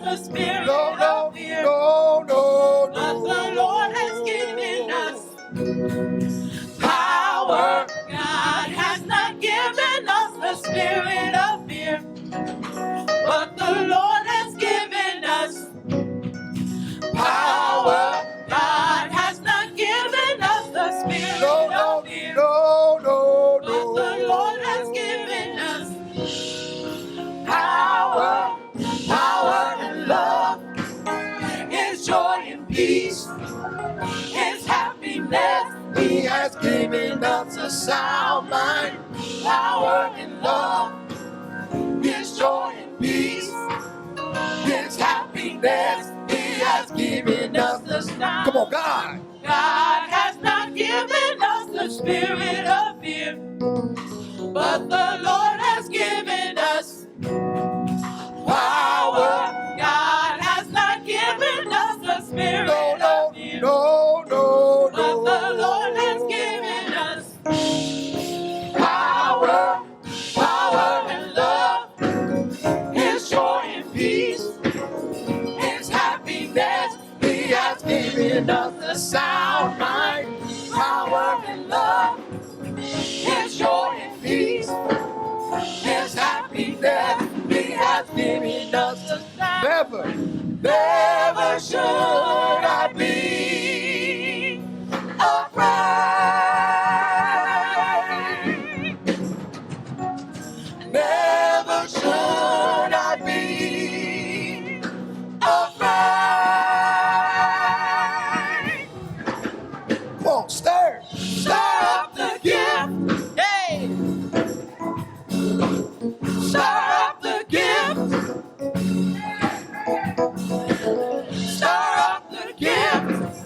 the spirit of fear. But the Lord has given us power. God has not given us the spirit of fear, but the Lord has given us power. God has not given us the spirit of fear, but the Lord has given us power. Power and love, His joy and peace, His happiness. He has given us a sound mind. Power and love, His joy and peace, His happiness. He has given us the sound. Come on, God. God has not given us the spirit of fear, but the Lord has given us power. God has not given us the spirit of fear, but the Lord has given us power. Power and love, His joy and peace, His happiness. He has given us a sound mind. Power and love, His joy and peace, His happiness. He has given us a sound. Never should I be afraid. Never should I be afraid. Come on, stir up the gift. Hey, stir up the gift. Stir up the gift.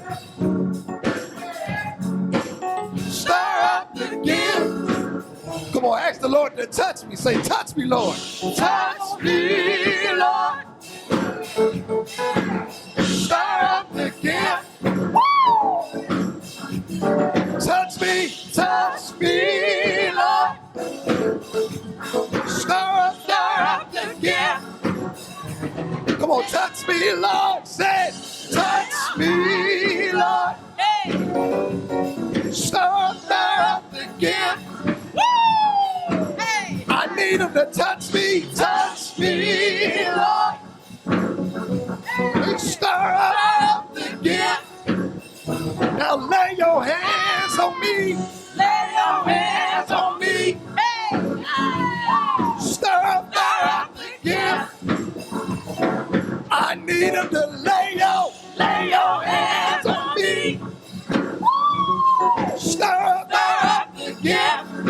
Stir up the gift. Come on, ask the Lord to touch me. Say, touch me, Lord. Touch me, Lord. Stir up the gift. Woo! Touch me, Lord. Stir up the gift. Come on, touch me, Lord. Say, touch me, Lord. Hey. Stir up the gift. Woo! Hey. I need Him to touch me, Lord. Hey. Stir up the gift. Now lay your hands on me. Lay your hands on me. Hey. Stir up the gift. I need Him to lay your hands on me. Stir up the gift.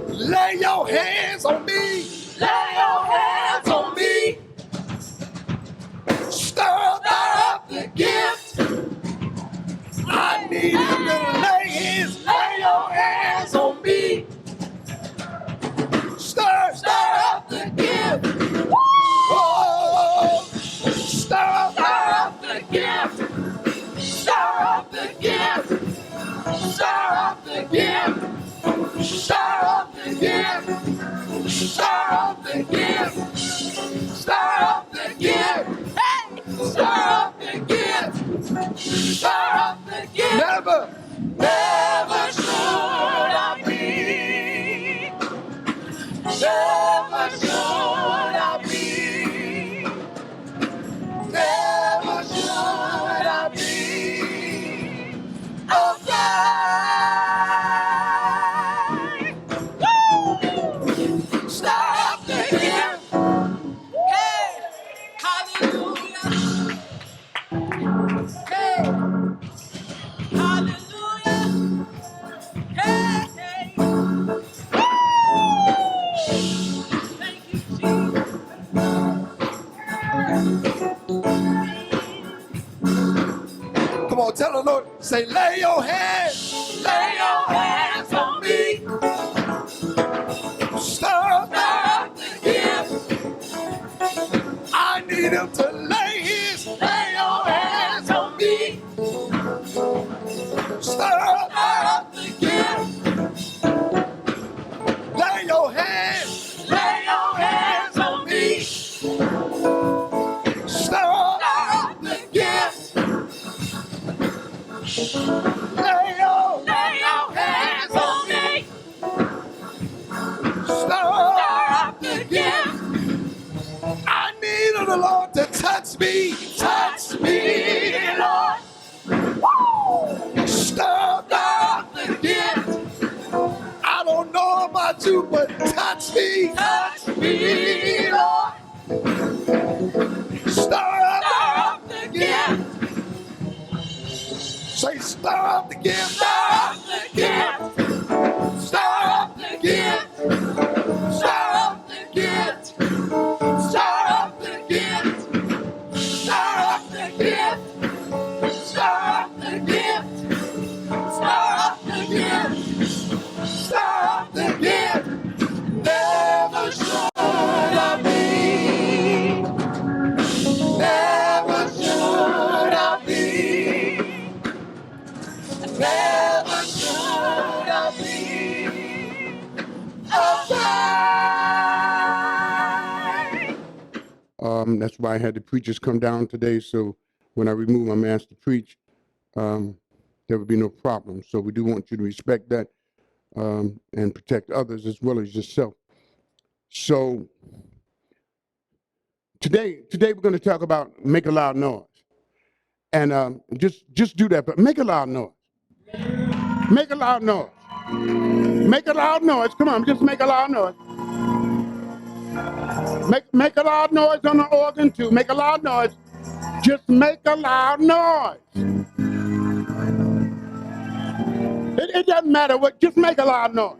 Lay your hands on me. Lay your hands on me. Stir up the gift. I need Him to lay your hands on me. Stir up the gift. Oh, stir up the gift. Stir up the gift. Stir up the gift. Stir up the gift. Stir up the gift. Stir up the gift. Hey! Stir up the gift. Stir up the gift. Never should I be. Never should I be. Never should I be afraid. Woo! Stir up the gift. Hey, hallelujah. Hey, hallelujah. Hey, hey. Woo! Thank you, Jesus. Come on, tell the Lord, say, lay your hands on me. Stir up the gift. I need Him to lay your hands on me. Stir up the gift. Lay your hands on me. the Lord to touch me. Touch me, Lord. Stir up the gift. I don't know about you, but touch me. Touch me, Lord. Stir up the gift. Say, stir up the gift. Stir up the gift. Stir up the gift. Stir up the gift. Stir up the gift. Stir up the gift. Stir up the gift. Stir up the gift. Stir up the gift. Never should I be. Never should I be. Never should I be afraid. That's why I had the preachers come down today, so when I remove my mask to preach, there would be no problem. So we do want you to respect that and protect others as well as yourself. So today we're going to talk about make a loud noise. And just do that, but make a loud noise. Make a loud noise. Make a loud noise. Come on, just make a loud noise. Make a loud noise on the organ too. Make a loud noise. Just make a loud noise. It doesn't matter what, just make a loud noise.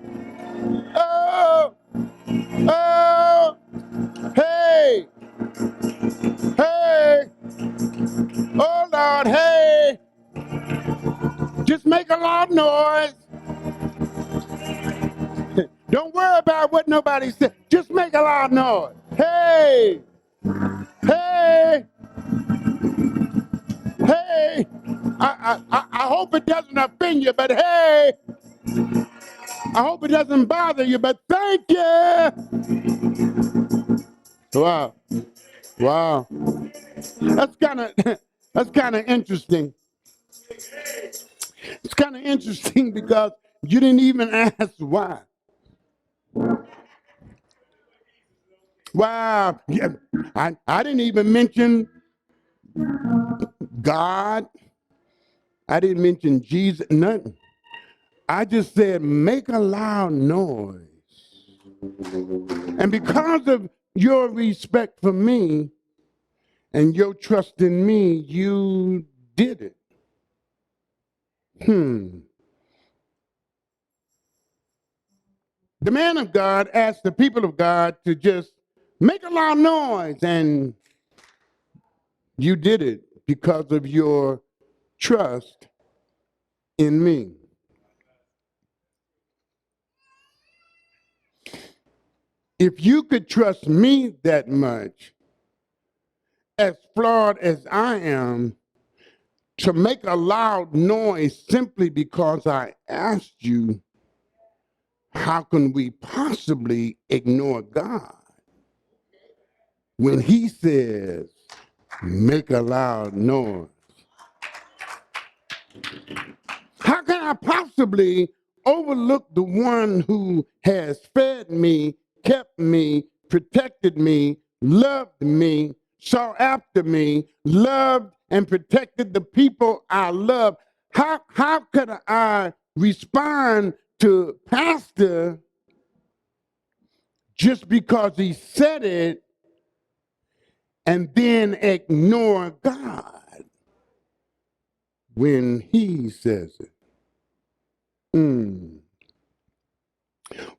Oh, oh, hey, hey, oh Lord, hey. Just make a loud noise. Don't worry about what nobody said. Just make a loud noise. Hey, hey, hey. I hope it doesn't offend you, but hey. I hope it doesn't bother you, but thank you. Wow. Wow. That's kind of interesting. It's kind of interesting because you didn't even ask why. Wow. Yeah, I didn't even mention God. I didn't mention Jesus, nothing. I just said, make a loud noise. And because of your respect for me and your trust in me, you did it. The man of God asked the people of God to just make a loud noise, and you did it because of your trust in me. If you could trust me that much, as flawed as I am, to make a loud noise simply because I asked you, how can we possibly ignore God when he says, make a loud noise? How can I possibly overlook the one who has fed me, kept me, protected me, loved me, saw after me, loved and protected the people I love? How could I respond to Pastor just because he said it and then ignore God when he says it?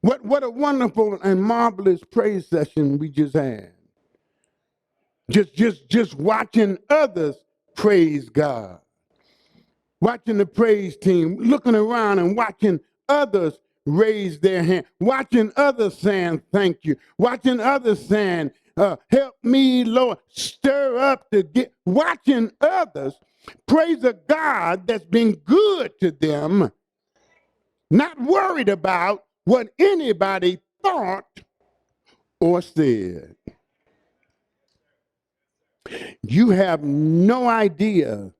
What a wonderful and marvelous praise session we just had. Just watching others praise God. Watching the praise team, looking around and watching others raise their hand. Watching others saying thank you. Watching others saying, help me, Lord, stir up the gift. Watching others praise a God that's been good to them, not worried about what anybody thought or said. You have no idea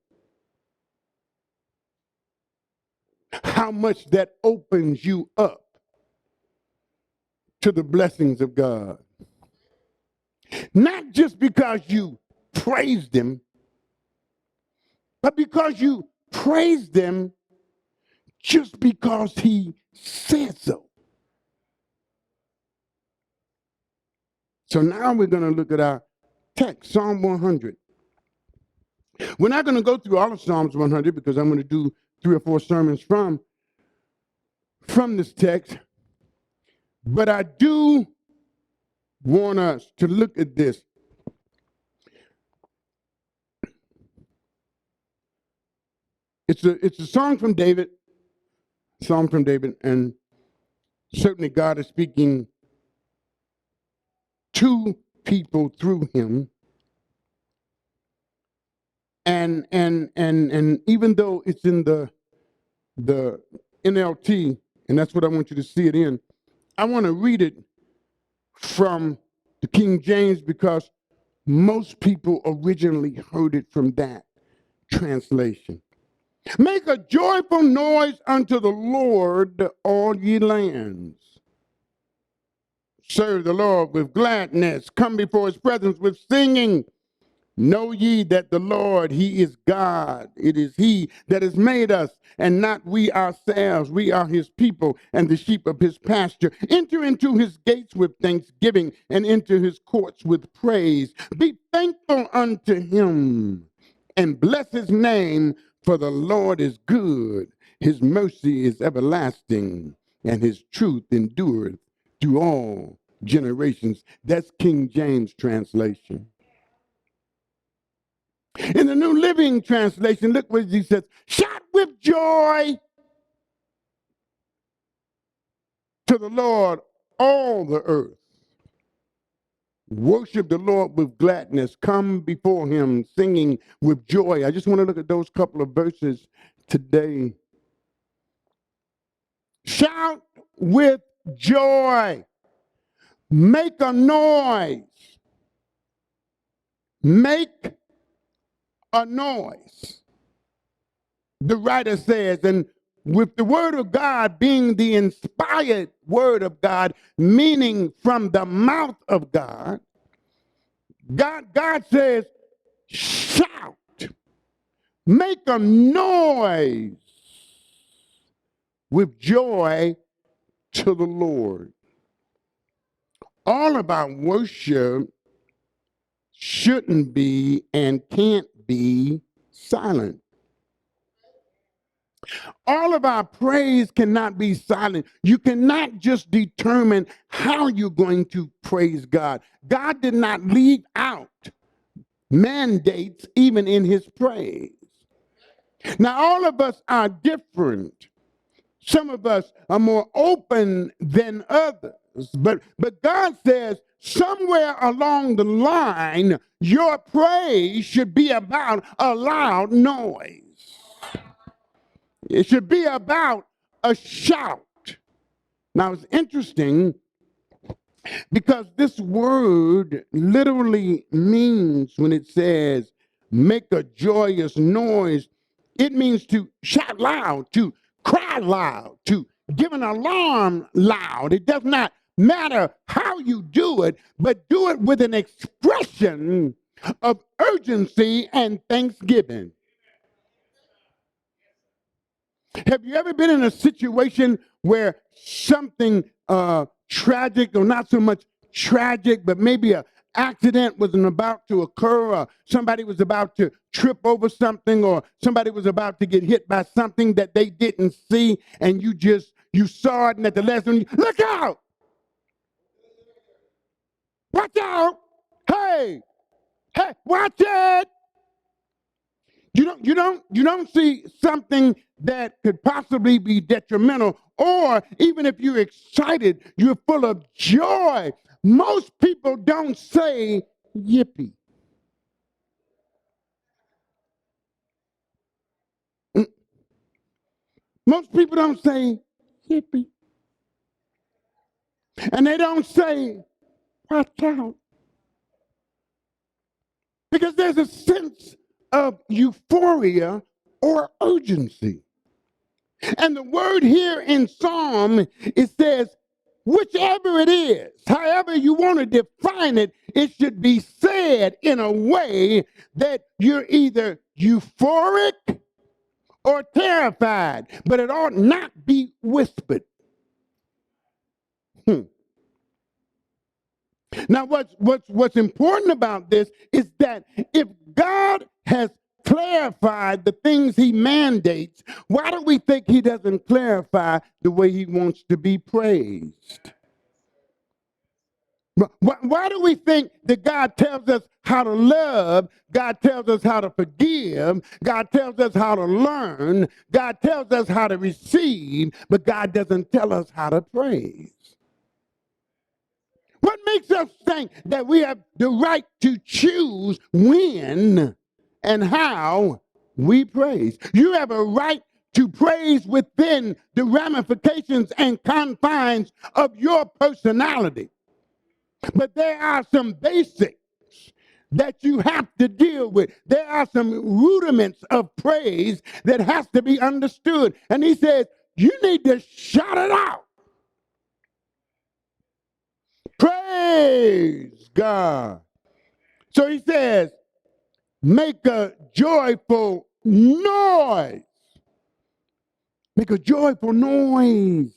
how much that opens you up to the blessings of God. Not just because you praised him, but because you praised him just because he said so. So now we're going to look at our text, Psalm 100. We're not going to go through all of Psalms 100 because I'm going to do 3 or 4 sermons from this text. But I do want us to look at this. It's a song from David, and certainly God is speaking to people through him. And even though it's in the NLT, and that's what I want you to see it in, I want to read it from the King James because most people originally heard it from that translation. Make a joyful noise unto the Lord, all ye lands. Serve the Lord with gladness. Come before his presence with singing. Know ye that the Lord, he is God. It is he that has made us, and not we ourselves. We are his people and the sheep of his pasture. Enter into his gates with thanksgiving and into his courts with praise. Be thankful unto him and bless his name, for the Lord is good. His mercy is everlasting, and his truth endureth to all generations. That's King James translation. In the New Living Translation, look what he says. Shout with joy to the Lord, all the earth. Worship the Lord with gladness. Come before him singing with joy. I just want to look at those couple of verses today. Shout with joy. Make a noise. Make a noise. The writer says, and with the word of God being the inspired word of God, meaning from the mouth of God, God says, shout, make a noise with joy to the Lord. All of our worship shouldn't be and can't be silent. All of our praise cannot be silent. You cannot just determine how you're going to praise God. God did not leave out mandates even in his praise. Now, all of us are different. Some of us are more open than others. But God says somewhere along the line, your praise should be about a loud noise. It should be about a shout. Now, it's interesting because this word literally means, when it says make a joyous noise, it means to shout loud, to cry loud, to give an alarm loud. It does not matter how you do it, but do it with an expression of urgency and thanksgiving. Have you ever been in a situation where something tragic, or not so much tragic, but maybe an accident was about to occur, or somebody was about to trip over something, or somebody was about to get hit by something that they didn't see, and you saw it, and at the last one, look out! Watch out! Hey, watch it! You don't see something that could possibly be detrimental, or even if you're excited, you're full of joy. Most people don't say yippee. Most people don't say yippee. And they don't say watch out. Because there's a sense of euphoria or urgency. And the word here in Psalm, it says, whichever it is, however you want to define it, it should be said in a way that you're either euphoric or terrified, but it ought not be whispered. Now, what's important about this is that if God has clarified the things he mandates, why do we think he doesn't clarify the way he wants to be praised? Why do we think that God tells us how to love, God tells us how to forgive, God tells us how to learn, God tells us how to receive, but God doesn't tell us how to praise? What makes us think that we have the right to choose when and how we praise? You have a right to praise within the ramifications and confines of your personality. But there are some basics that you have to deal with. There are some rudiments of praise that has to be understood. And he says, you need to shout it out. Praise God. So he says, make a joyful noise. Make a joyful noise.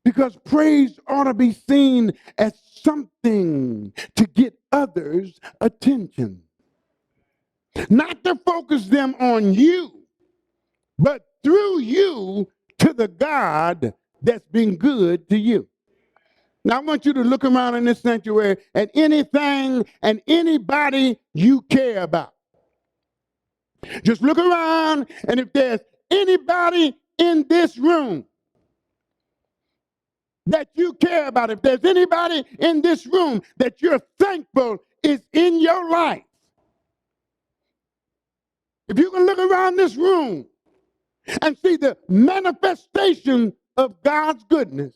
Because praise ought to be seen as something to get others' attention. Not to focus them on you, but through you to the God that's been good to you. Now, I want you to look around in this sanctuary at anything and anybody you care about. Just look around, and if there's anybody in this room that you care about, if there's anybody in this room that you're thankful is in your life, if you can look around this room and see the manifestation of God's goodness,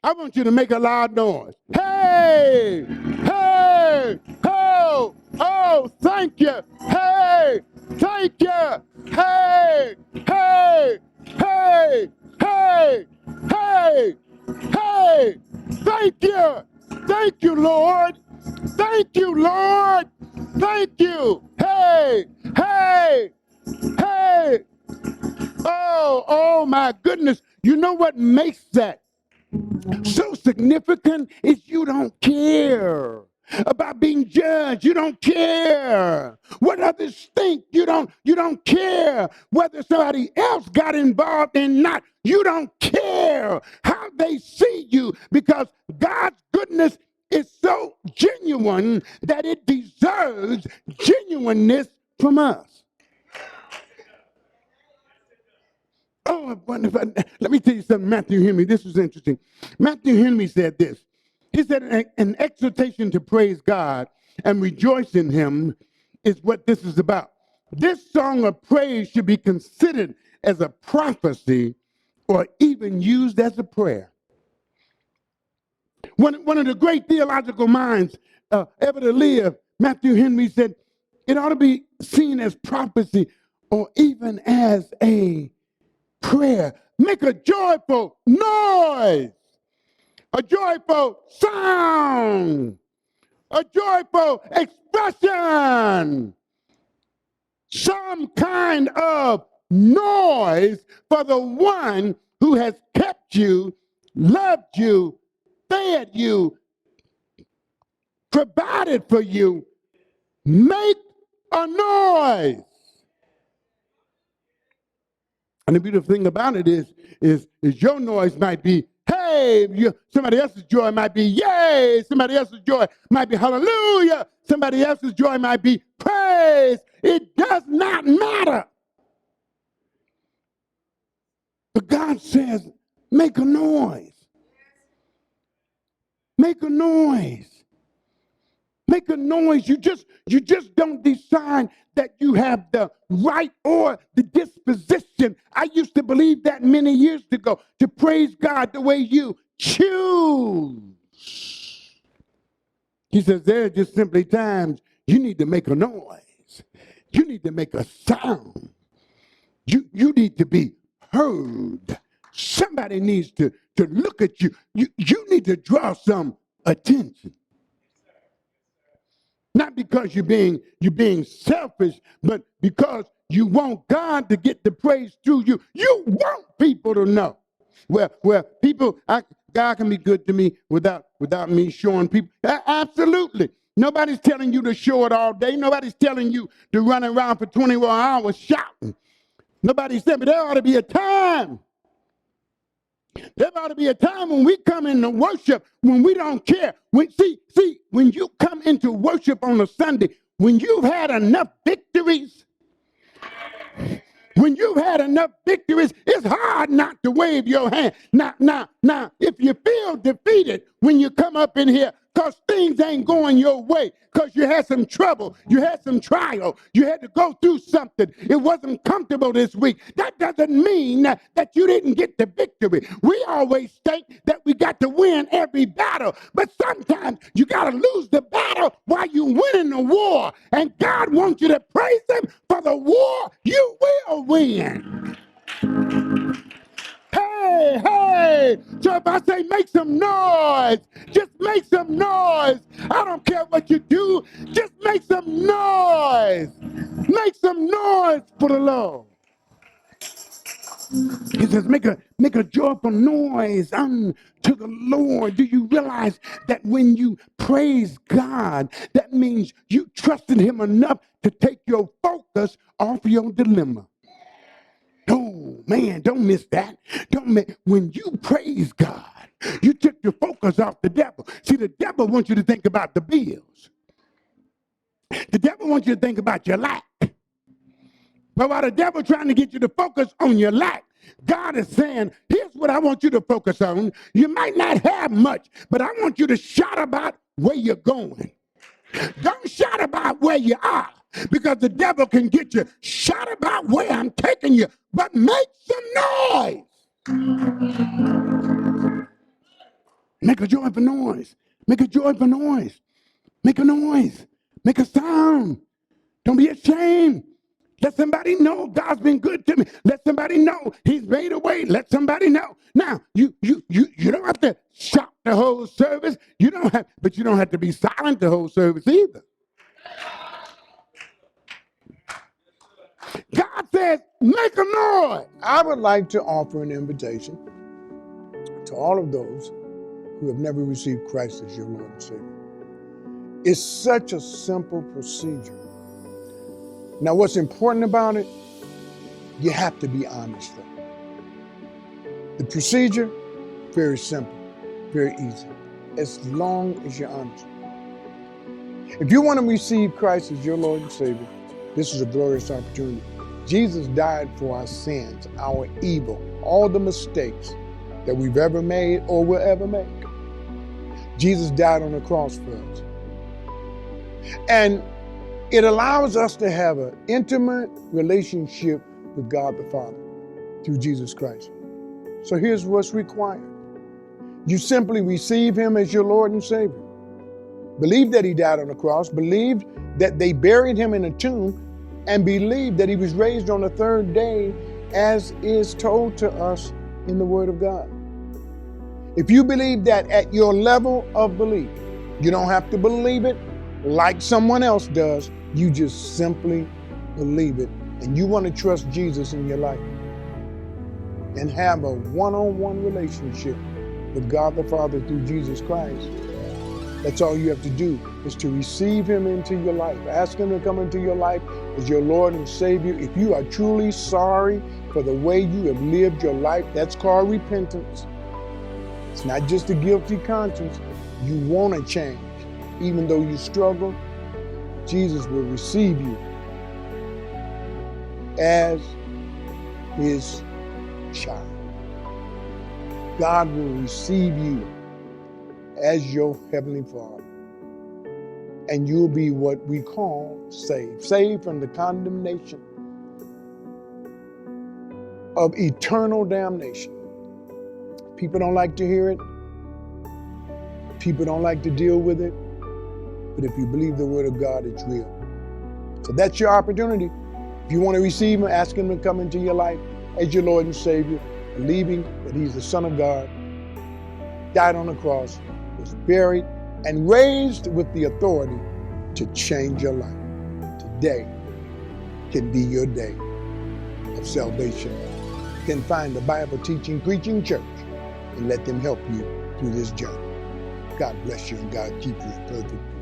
I want you to make a loud noise. Hey, hey, oh, oh, thank you. Hey, thank you. Hey, hey, hey, hey, hey, hey, thank you. Thank you, Lord. Thank you, Lord. Thank you. Hey, hey, hey. Oh, my goodness. You know what makes that so significant is you don't care about being judged. You don't care what others think. You don't care whether somebody else got involved or not. You don't care how they see you, because God's goodness is so genuine that it deserves genuineness from us. Oh, let me tell you something. Matthew Henry, this was interesting. Matthew Henry said this. He said, an exhortation to praise God and rejoice in him is what this is about. This song of praise should be considered as a prophecy or even used as a prayer. One of the great theological minds ever to live, Matthew Henry, said it ought to be seen as prophecy or even as a prayer. Make a joyful noise, a joyful sound, a joyful expression, some kind of noise for the one who has kept you, loved you, fed you, provided for you. Make a noise. And the beautiful thing about it is your noise might be, hey, somebody else's joy might be, yay. Somebody else's joy might be, hallelujah. Somebody else's joy might be, praise. It does not matter. But God says, make a noise. Make a noise. Make a noise. You just don't decide that you have the right or the disposition. I used to believe that many years ago, to praise God the way you choose. He says there are just simply times you need to make a noise. You need to make a sound. You need to be heard somebody needs to look at you. You need to draw some attention. Not because you're being selfish, but because you want God to get the praise through you. You want people to know. Well, people, God can be good to me without me showing people. Absolutely. Nobody's telling you to show it all day. Nobody's telling you to run around for 24 hours shouting. Nobody's saying, but there ought to be a time. There ought to be a time when we come into worship when we don't care. See, when you come into worship on a Sunday, when you've had enough victories, it's hard not to wave your hand. Now, if you feel defeated when you come up in here, because things ain't going your way, because you had some trouble, you had some trial, you had to go through something, it wasn't comfortable this week, that doesn't mean that you didn't get the victory. We always think that we got to win every battle, but sometimes you got to lose the battle while you're winning the war, and God wants you to praise him for the war you will win. Hey, so if I say make some noise, just make some noise. I don't care what you do, just make some noise. Make some noise for the Lord. He says, make a joyful noise unto the Lord. Do you realize that when you praise God, that means you trusted him enough to take your focus off your dilemma? Oh, man, don't miss that. When you praise God, you took your focus off the devil. See, the devil wants you to think about the bills. The devil wants you to think about your lack. But while the devil trying to get you to focus on your lack, God is saying, here's what I want you to focus on. You might not have much, but I want you to shout about where you're going. Don't shout about where you are, because the devil can get you. Shout about where I'm taking you, but make some noise. Make a joyful noise. Make a joyful noise. Make a noise. Make a sound. Don't be ashamed. Let somebody know God's been good to me. Let somebody know he's made a way. Let somebody know. Now, you don't have to shout the whole service. But you don't have to be silent the whole service either. God says, make a noise. I would like to offer an invitation to all of those who have never received Christ as your Lord and Savior. It's such a simple procedure. Now, what's important about it, you have to be honest though. The procedure, very simple, very easy, as long as you're honest. If you want to receive Christ as your Lord and Savior, this is a glorious opportunity. Jesus died for our sins, our evil, all the mistakes that we've ever made or will ever make. Jesus died on the cross for us. And it allows us to have an intimate relationship with God the Father through Jesus Christ. So here's what's required. You simply receive him as your Lord and Savior. Believe that he died on the cross, believe that they buried him in a tomb, and believe that he was raised on the third day as is told to us in the Word of God. If you believe that at your level of belief, you don't have to believe it like someone else does, you just simply believe it, and you want to trust Jesus in your life and have a one-on-one relationship with God the Father through Jesus Christ. That's all you have to do, is to receive him into your life. Ask him to come into your life as your Lord and Savior. If you are truly sorry for the way you have lived your life, that's called repentance. It's not just a guilty conscience. You want to change. Even though you struggle, Jesus will receive you as his child. God will receive you as your Heavenly Father. And you'll be what we call saved. Saved from the condemnation of eternal damnation. People don't like to hear it. People don't like to deal with it. But if you believe the Word of God, it's real. So that's your opportunity. If you want to receive him, ask him to come into your life as your Lord and Savior. believing that he's the Son of God, died on the cross, was buried, and raised with the authority to change your life. Today can be your day of salvation. You can find the Bible teaching, preaching church and let them help you through this journey. God bless you and God keep you in perfect peace.